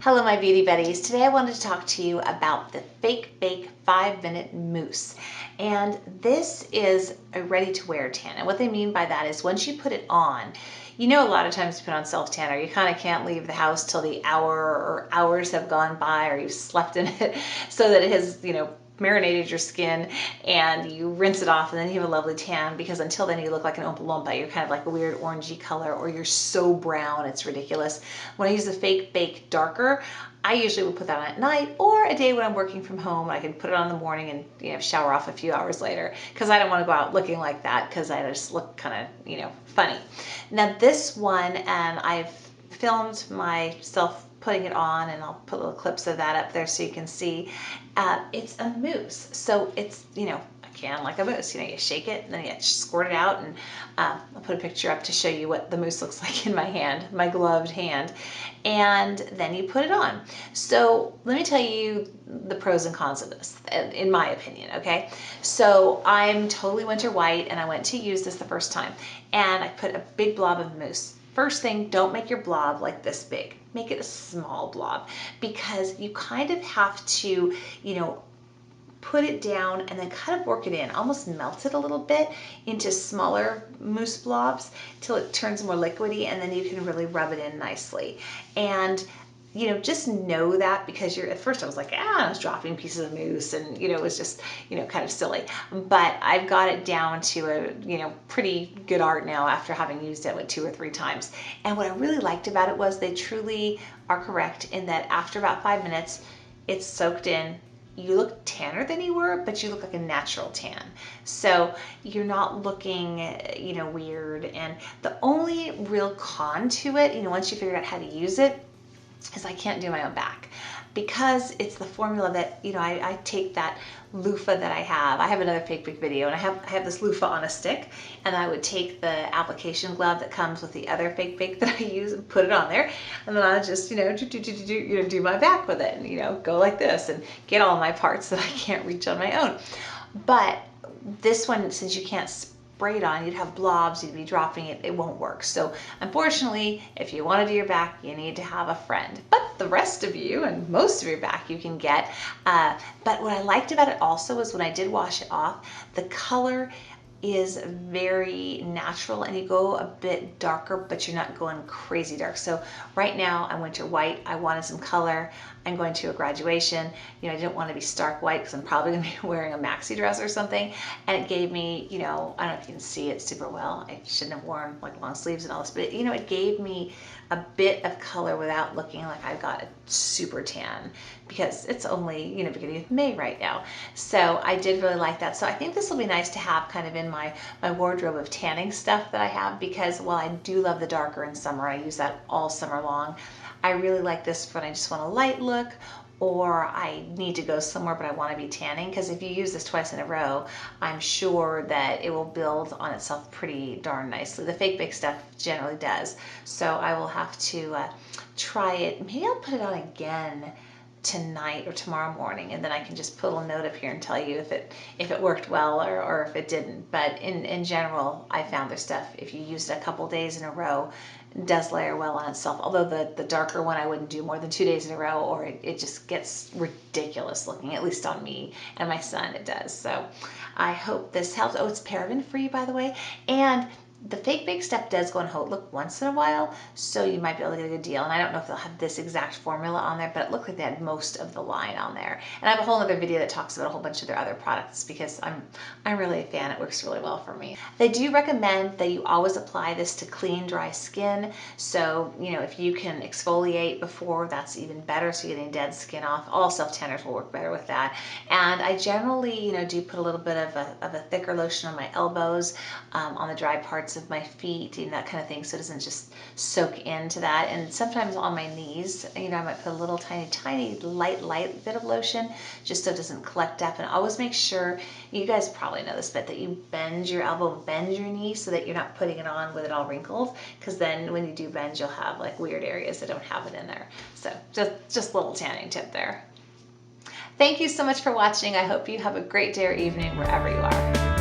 Hello my beauty buddies. Today I wanted to talk to you about the Fake Bake 5-minute mousse. And this is a ready to wear tan. And what they mean by that is once you put it on, you know, a lot of times you put on self tanner, you kind of can't leave the house till the hour or hours have gone by or you've slept in it so that it has, marinated your skin, and you rinse it off and then you have a lovely tan, because until then you look like an Oompa Loompa. You're kind of like a weird orangey color, or you're so brown it's ridiculous. When I use the Fake Bake Darker, I usually will put that on at night or a day when I'm working from home. I can put it on in the morning and shower off a few hours later, because I don't want to go out looking like that, because I just look kind of funny. Now this one, and I've filmed myself putting it on, and I'll put little clips of that up there so you can see. It's a mousse, so it's a can like a mousse. You shake it and then you squirt it out, and I'll put a picture up to show you what the mousse looks like in my hand, my gloved hand, and then you put it on. So let me tell you the pros and cons of this, in my opinion. Okay, so I'm totally winter white, and I went to use this the first time, and I put a big blob of mousse. First thing, don't make your blob like this big. Make it a small blob, because you kind of have to, put it down and then kind of work it in, almost melt it a little bit into smaller mousse blobs till it turns more liquidy, and then you can really rub it in nicely. And just know that, because at first I was like, I was dropping pieces of mousse, and it was just kind of silly. But I've got it down to a pretty good art now after having used it like 2 or 3 times. And what I really liked about it was they truly are correct in that after about 5 minutes, it's soaked in. You look tanner than you were, but you look like a natural tan. So you're not looking, weird. And the only real con to it, once you figure out how to use it, is I can't do my own back, because it's the formula that, I take that loofah that I have another Fake Bake video, and I have this loofah on a stick, and I would take the application glove that comes with the other Fake Bake that I use and put it on there, and then I just, do my back with it, and, go like this and get all my parts that I can't reach on my own. But this one, since you can't spray it on, you'd have blobs, you'd be dropping it, it won't work. So unfortunately, if you want to do your back, you need to have a friend. But the rest of you, and most of your back, you can get. But what I liked about it also is when I did wash it off, the color is very natural, and you go a bit darker, but you're not going crazy dark. So right now I'm winter white. I wanted some color. I'm going to a graduation. I didn't want to be stark white, because I'm probably going to be wearing a maxi dress or something. And it gave me, I don't know if you can see it super well. I shouldn't have worn like long sleeves and all this, but it gave me a bit of color without looking like I've got a super tan, because it's only, beginning of May right now. So I did really like that. So I think this will be nice to have kind of in my wardrobe of tanning stuff that I have, because while I do love the darker in summer, I use that all summer long, I really like this when I just want a light look, or I need to go somewhere but I want to be tanning, because if you use this twice in a row, I'm sure that it will build on itself pretty darn nicely. The Fake Bake stuff generally does. So I will have to try it. Maybe I'll put it on again tonight or tomorrow morning, and then I can just put a little note up here and tell you if it worked well or if it didn't. But in general, I found their stuff, if you use it a couple days in a row, does layer well on itself. Although the darker one I wouldn't do more than 2 days in a row, or it just gets ridiculous looking, at least on me and my son it does. So I hope this helps. Oh, it's paraben free, by the way. And the Fake Bake stuff does go on HauteLook once in a while, so you might be able to get a good deal. And I don't know if they'll have this exact formula on there, but it looked like they had most of the line on there. And I have a whole other video that talks about a whole bunch of their other products, because I'm really a fan. It works really well for me. They do recommend that you always apply this to clean, dry skin. So, if you can exfoliate before, that's even better, so you're getting dead skin off. All self-tanners will work better with that. And I generally, do put a little bit of a thicker lotion on my elbows, on the dry parts of my feet, that kind of thing, so it doesn't just soak into that. And sometimes on my knees, I might put a little tiny light bit of lotion, just so it doesn't collect up. And always make sure, you guys probably know this, but that you bend your elbow, bend your knee, so that you're not putting it on with it all wrinkled, because then when you do bend, you'll have like weird areas that don't have it in there. So just a little tanning tip there. Thank you so much for watching. I hope you have a great day or evening wherever you are.